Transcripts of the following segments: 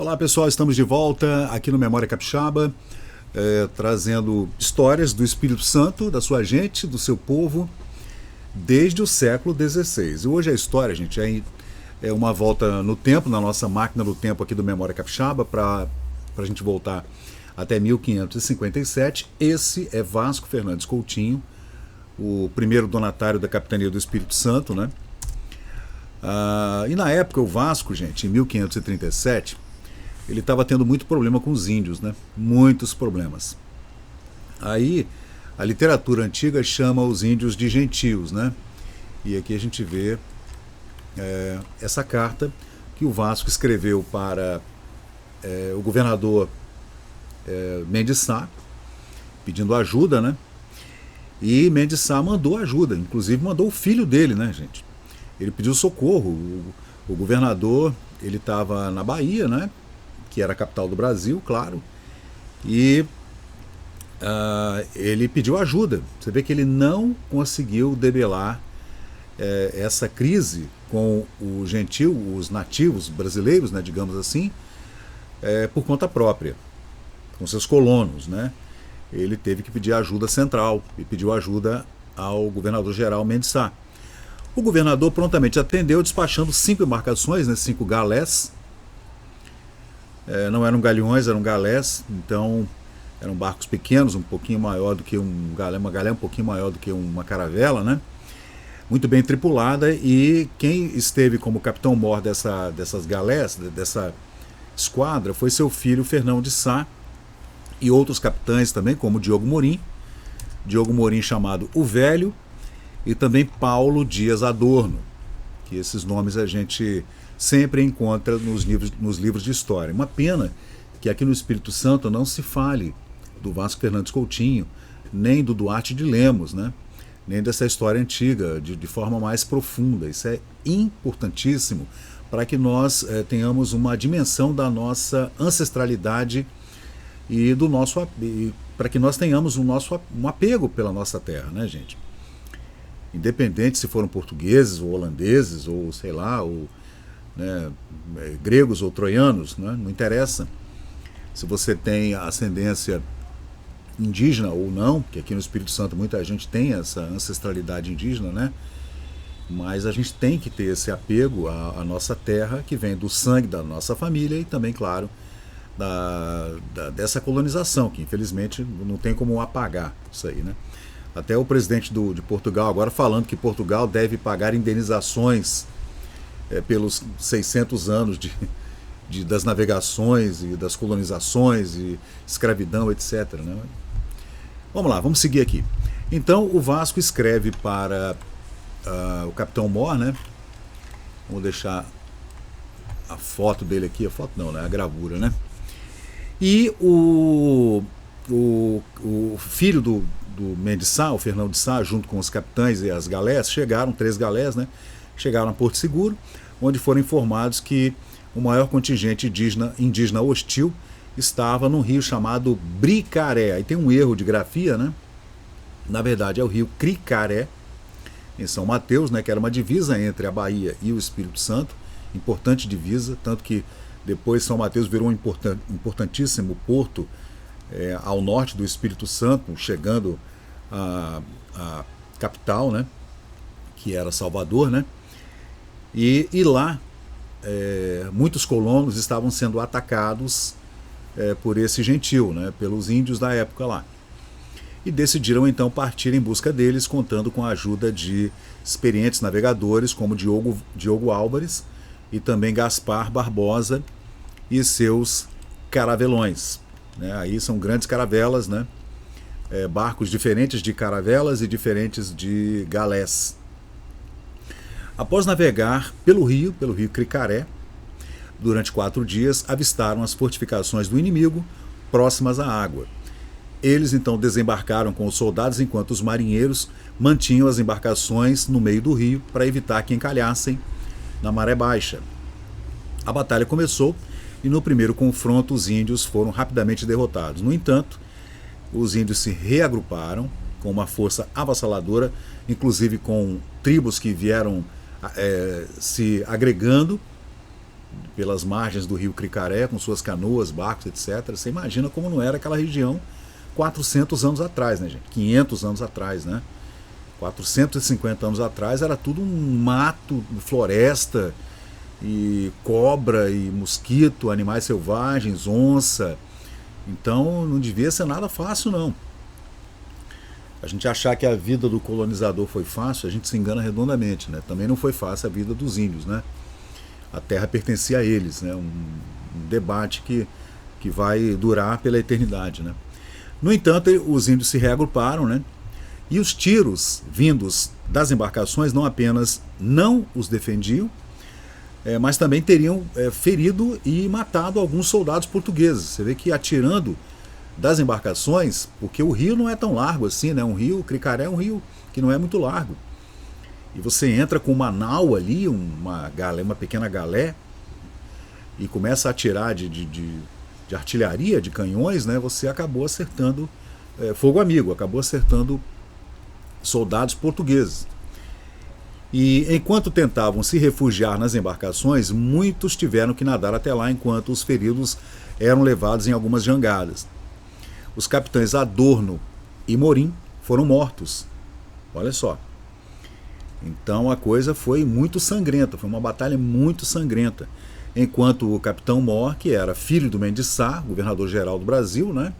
Olá pessoal, estamos de volta aqui no Memória Capixaba, trazendo histórias do Espírito Santo, da sua gente, do seu povo, desde o século XVI. E hoje a história, gente, é uma volta no tempo, na nossa máquina do tempo aqui do Memória Capixaba, para a gente voltar até 1557. Esse é Vasco Fernandes Coutinho, o primeiro donatário da capitania do Espírito Santo, né? E na época o Vasco, gente, em 1537, ele estava tendo muito problema com os índios, né? Muitos problemas. Aí a literatura antiga chama os índios de gentios, né? E aqui a gente vê essa carta que o Vasco escreveu para o governador Mendes Sá, pedindo ajuda, né? E Mendes Sá mandou ajuda, inclusive mandou o filho dele, né, gente? Ele pediu socorro. O governador, ele estava na Bahia, né, que era a capital do Brasil, claro, e ele pediu ajuda. Você vê que ele não conseguiu debelar essa crise com o gentil, os nativos brasileiros, né, digamos assim, por conta própria, com seus colonos, né? Ele teve que pedir ajuda central e pediu ajuda ao governador-geral Mendes Sá. O governador prontamente atendeu, despachando 5 embarcações, né, 5 galés. Não eram galeões, eram galés, então eram barcos pequenos, um pouquinho maior do que uma galé um pouquinho maior do que uma caravela, né? Muito bem tripulada, e quem esteve como capitão-mor dessas galés, dessa esquadra, foi seu filho Fernão de Sá, e outros capitães também, como Diogo Morim chamado o Velho, e também Paulo Dias Adorno, que esses nomes a gente sempre encontra nos livros de história. Uma pena que aqui no Espírito Santo não se fale do Vasco Fernandes Coutinho, nem do Duarte de Lemos, né? Nem dessa história antiga, de forma mais profunda. Isso é importantíssimo para que nós tenhamos uma dimensão da nossa ancestralidade e para que nós tenhamos um apego pela nossa terra, né, gente? Independente se foram portugueses ou holandeses ou sei lá, ou, né, gregos ou troianos, né, não interessa se você tem ascendência indígena ou não, porque aqui no Espírito Santo muita gente tem essa ancestralidade indígena, né? Mas a gente tem que ter esse apego à nossa terra, que vem do sangue da nossa família e também, claro, dessa colonização, que infelizmente não tem como apagar isso aí, né? Até o presidente de Portugal agora falando que Portugal deve pagar indenizações pelos 600 anos das navegações e das colonizações e escravidão, etc, né? Vamos lá, vamos seguir aqui. Então o Vasco escreve para o capitão-mor, né? Vamos deixar a foto dele aqui, a foto não, né? A gravura, né? E o filho do Mendes Sá, o Fernão de Sá, junto com os capitães e as galés, 3 galés, né? Chegaram a Porto Seguro, onde foram informados que o maior contingente indígena hostil estava num rio chamado Bricaré. Aí tem um erro de grafia, né? Na verdade é o rio Cricaré, em São Mateus, né? Que era uma divisa entre a Bahia e o Espírito Santo, importante divisa, tanto que depois São Mateus virou um importantíssimo porto ao norte do Espírito Santo, chegando à capital, né? Que era Salvador, né? E lá muitos colonos estavam sendo atacados por esse gentil, né? Pelos índios da época lá. E decidiram então partir em busca deles, contando com a ajuda de experientes navegadores como Diogo Álvares e também Gaspar Barbosa e seus caravelões, né? Aí são grandes caravelas, né? Barcos diferentes de caravelas e diferentes de galés. Após navegar pelo rio Cricaré, durante 4 dias, avistaram as fortificações do inimigo próximas à água. Eles então desembarcaram com os soldados, enquanto os marinheiros mantinham as embarcações no meio do rio para evitar que encalhassem na maré baixa. A batalha começou e no primeiro confronto os índios foram rapidamente derrotados. No entanto, os índios se reagruparam com uma força avassaladora, inclusive com tribos que vieram se agregando pelas margens do rio Cricaré, com suas canoas, barcos, etc. Você imagina como não era aquela região 400 anos atrás, né, gente? 500 anos atrás, né? 450 anos atrás era tudo um mato, floresta, e cobra, e mosquito, animais selvagens, onça. Então não devia ser nada fácil, não. A gente achar que a vida do colonizador foi fácil, a gente se engana redondamente, né? Também não foi fácil a vida dos índios, né? A terra pertencia a eles, né? Um debate que vai durar pela eternidade, né? No entanto, os índios se reagruparam, né? E os tiros vindos das embarcações não apenas não os defendiam, mas também teriam ferido e matado alguns soldados portugueses. Você vê que atirando das embarcações, porque o rio não é tão largo assim, né? O Cricaré é um rio que não é muito largo. E você entra com uma nau ali, uma pequena galé, e começa a atirar de artilharia, de canhões, né? Você acabou acertando fogo amigo, acabou acertando soldados portugueses. E enquanto tentavam se refugiar nas embarcações, muitos tiveram que nadar até lá enquanto os feridos eram levados em algumas jangadas. Os capitães Adorno e Morim foram mortos. Olha só. Então a coisa foi muito sangrenta, foi uma batalha muito sangrenta. Enquanto o capitão Mor, que era filho do Mendes Sá, governador-geral do Brasil, né?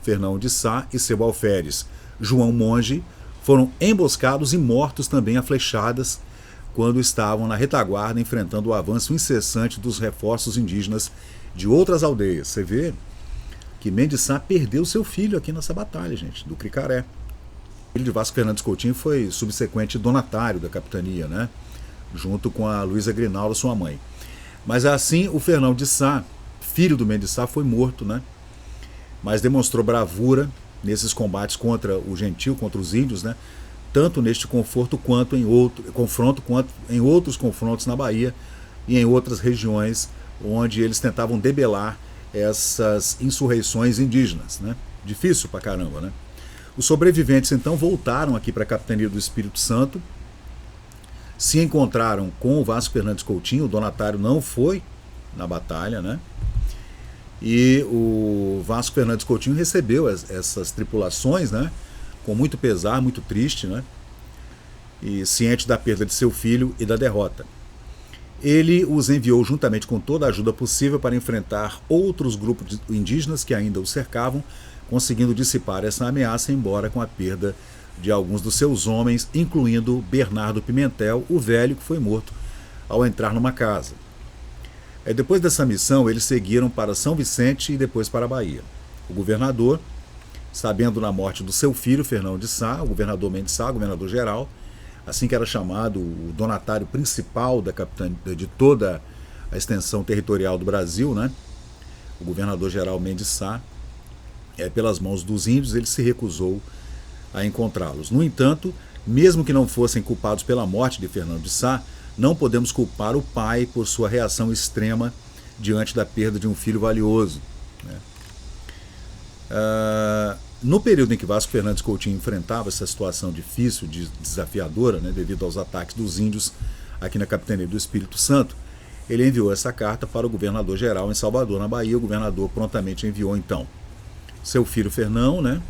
Fernão de Sá e seu alferes João Monge, foram emboscados e mortos também a flechadas quando estavam na retaguarda enfrentando o avanço incessante dos reforços indígenas de outras aldeias. Você vê que Mendes Sá perdeu seu filho aqui nessa batalha, gente, do Cricaré. O filho de Vasco Fernandes Coutinho foi subsequente donatário da capitania, né? Junto com a Luísa Grinalda, sua mãe. Mas assim, o Fernão de Sá, filho do Mendes Sá, foi morto, né? Mas demonstrou bravura nesses combates contra o gentil, contra os índios, né? Tanto neste confronto quanto em outros confrontos na Bahia e em outras regiões onde eles tentavam debelar essas insurreições indígenas, né? Difícil pra caramba, né? Os sobreviventes então voltaram aqui para a capitania do Espírito Santo, se encontraram com o Vasco Fernandes Coutinho, o donatário não foi na batalha, né? E o Vasco Fernandes Coutinho recebeu essas tripulações, né? Com muito pesar, muito triste, né? E ciente da perda de seu filho e da derrota. Ele os enviou juntamente com toda a ajuda possível para enfrentar outros grupos indígenas que ainda o cercavam, conseguindo dissipar essa ameaça, embora com a perda de alguns dos seus homens, incluindo Bernardo Pimentel, o velho que foi morto ao entrar numa casa. Depois dessa missão, eles seguiram para São Vicente e depois para a Bahia. O governador, sabendo da morte do seu filho, Fernão de Sá, o governador Mendes Sá, governador-geral, assim que era chamado o donatário principal da capitania, de toda a extensão territorial do Brasil, né? O governador-geral Mendes Sá, pelas mãos dos índios, ele se recusou a encontrá-los. No entanto, mesmo que não fossem culpados pela morte de Fernão de Sá, não podemos culpar o pai por sua reação extrema diante da perda de um filho valioso, né? No período em que Vasco Fernandes Coutinho enfrentava essa situação difícil, desafiadora, né, devido aos ataques dos índios aqui na capitania do Espírito Santo, ele enviou essa carta para o governador-geral em Salvador, na Bahia. O governador prontamente enviou, então, seu filho Fernão, né?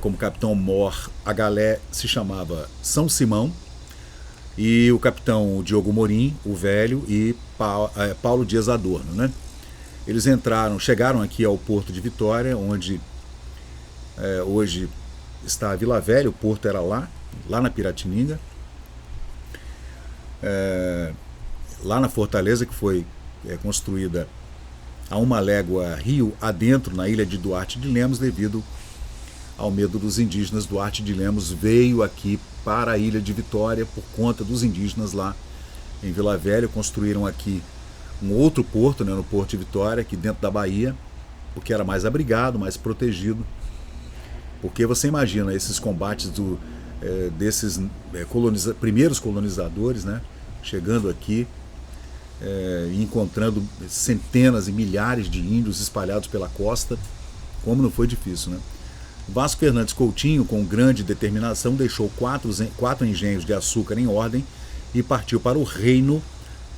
Como capitão Mor, a galé se chamava São Simão, e o capitão Diogo Morim, o velho, e Paulo Dias Adorno, né? Eles chegaram aqui ao Porto de Vitória, onde hoje está a Vila Velha. O porto era lá na Piratininga, lá na fortaleza que foi construída a uma légua rio adentro, na ilha de Duarte de Lemos, devido ao medo dos indígenas. Duarte de Lemos veio aqui para a ilha de Vitória por conta dos indígenas lá em Vila Velha. Construíram aqui um outro porto, né, no Porto de Vitória, aqui dentro da Bahia, porque era mais abrigado, mais protegido. Porque você imagina esses combates desses primeiros colonizadores, né, chegando aqui e encontrando centenas e milhares de índios espalhados pela costa, como não foi difícil, né? Vasco Fernandes Coutinho, com grande determinação, deixou quatro engenhos de açúcar em ordem e partiu para o reino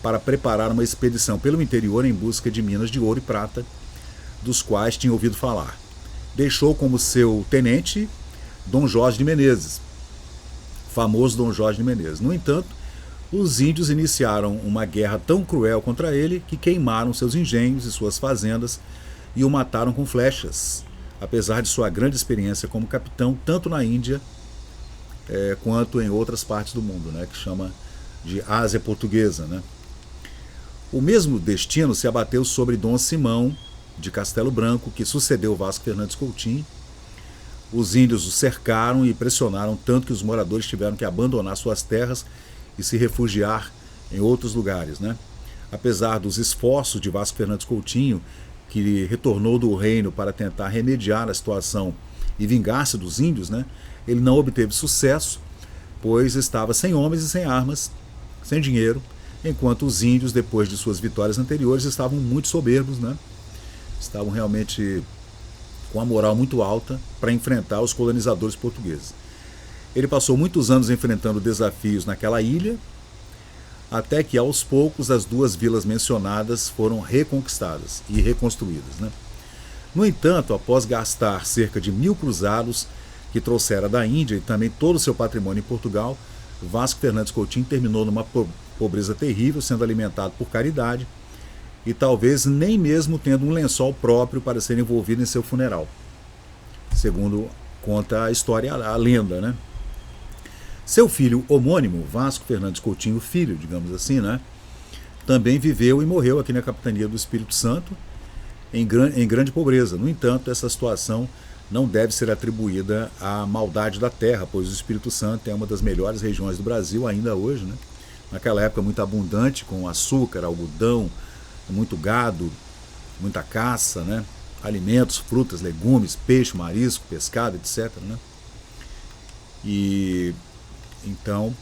para preparar uma expedição pelo interior em busca de minas de ouro e prata, dos quais tinha ouvido falar. Deixou como seu tenente Dom Jorge de Menezes, famoso Dom Jorge de Menezes. No entanto, os índios iniciaram uma guerra tão cruel contra ele que queimaram seus engenhos e suas fazendas e o mataram com flechas, apesar de sua grande experiência como capitão, tanto na Índia quanto em outras partes do mundo, né, que chama de Ásia Portuguesa. Né. O mesmo destino se abateu sobre Dom Simão de Castelo Branco, que sucedeu Vasco Fernandes Coutinho. Os índios o cercaram e pressionaram tanto que os moradores tiveram que abandonar suas terras e se refugiar em outros lugares. Né. Apesar dos esforços de Vasco Fernandes Coutinho, que retornou do reino para tentar remediar a situação e vingar-se dos índios, né, ele não obteve sucesso, pois estava sem homens e sem armas, sem dinheiro, enquanto os índios, depois de suas vitórias anteriores, estavam muito soberbos, né? Estavam realmente com a moral muito alta para enfrentar os colonizadores portugueses. Ele passou muitos anos enfrentando desafios naquela ilha, até que aos poucos as duas vilas mencionadas foram reconquistadas e reconstruídas. Né? No entanto, após gastar cerca de 1000 cruzados que trouxera da Índia e também todo o seu patrimônio em Portugal, Vasco Fernandes Coutinho terminou numa pobreza terrível, sendo alimentado por caridade e talvez nem mesmo tendo um lençol próprio para ser envolvido em seu funeral, segundo conta a história, a lenda, né? Seu filho homônimo, Vasco Fernandes Coutinho Filho, digamos assim, né, também viveu e morreu aqui na capitania do Espírito Santo em grande pobreza. No entanto, essa situação não deve ser atribuída à maldade da terra, pois o Espírito Santo é uma das melhores regiões do Brasil ainda hoje, né? Naquela época muito abundante, com açúcar, algodão, muito gado, muita caça, né? Alimentos, frutas, legumes, peixe, marisco, pescado, etc. Né? E então,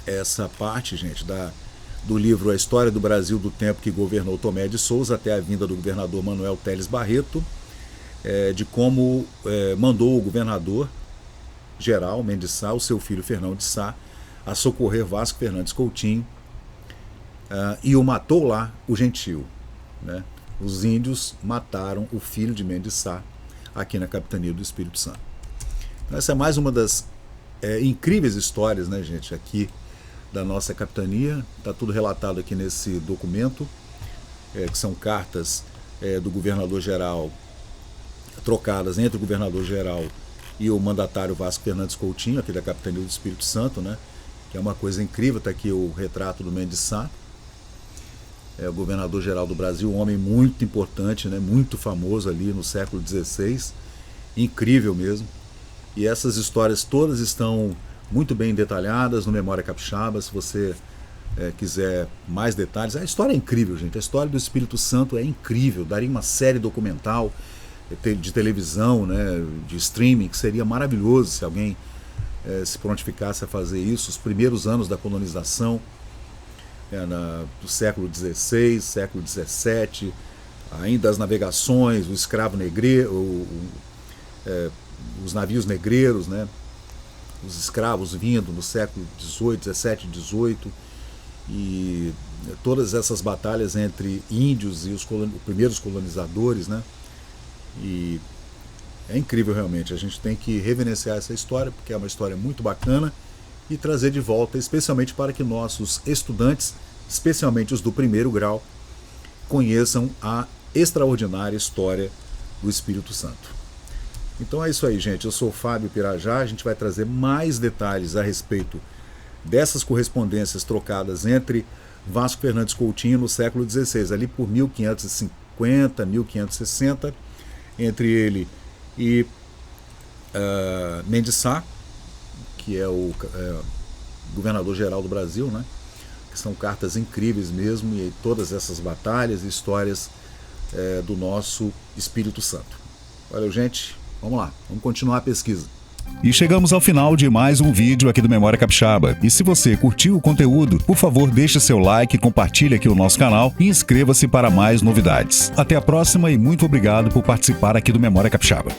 essa parte, gente, do livro A História do Brasil do Tempo que Governou Tomé de Souza até a vinda do governador Manuel Teles Barreto, de como mandou o governador-geral Mendes Sá, o seu filho Fernão de Sá, a socorrer Vasco Fernandes Coutinho e o matou lá o gentil. Né? Os índios mataram o filho de Mendes Sá aqui na capitania do Espírito Santo. Então, essa é mais uma das incríveis histórias, né, gente, aqui da nossa capitania. Está tudo relatado aqui nesse documento, que são cartas do governador-geral, trocadas entre o governador-geral e o mandatário Vasco Fernandes Coutinho, aqui da capitania do Espírito Santo, né, que é uma coisa incrível. Está aqui o retrato do Mendes Sá, o governador-geral do Brasil, um homem muito importante, né, muito famoso ali no século XVI, incrível mesmo. E essas histórias todas estão muito bem detalhadas no Memória Capixaba, se você quiser mais detalhes. A história é incrível, gente. A história do Espírito Santo é incrível. Daria uma série documental de televisão, né, de streaming, que seria maravilhoso se alguém se prontificasse a fazer isso. Os primeiros anos da colonização do século XVI, século XVII, ainda as navegações, o escravo negreiro, os navios negreiros, né? Os escravos vindo no século XVIII, XVII, XVIII, e todas essas batalhas entre índios e os primeiros colonizadores, né? E é incrível realmente. A gente tem que reverenciar essa história, porque é uma história muito bacana, e trazer de volta, especialmente para que nossos estudantes, especialmente os do primeiro grau, conheçam a extraordinária história do Espírito Santo. Então é isso aí, gente. Eu sou o Fábio Pirajá. A gente vai trazer mais detalhes a respeito dessas correspondências trocadas entre Vasco Fernandes Coutinho no século XVI, ali por 1550, 1560, entre ele e Mendes Sá, que é o governador-geral do Brasil, né? Que são cartas incríveis mesmo, e todas essas batalhas e histórias do nosso Espírito Santo. Valeu, gente. Vamos lá, vamos continuar a pesquisa. E chegamos ao final de mais um vídeo aqui do Memória Capixaba. E se você curtiu o conteúdo, por favor, deixe seu like, compartilhe aqui o nosso canal e inscreva-se para mais novidades. Até a próxima e muito obrigado por participar aqui do Memória Capixaba.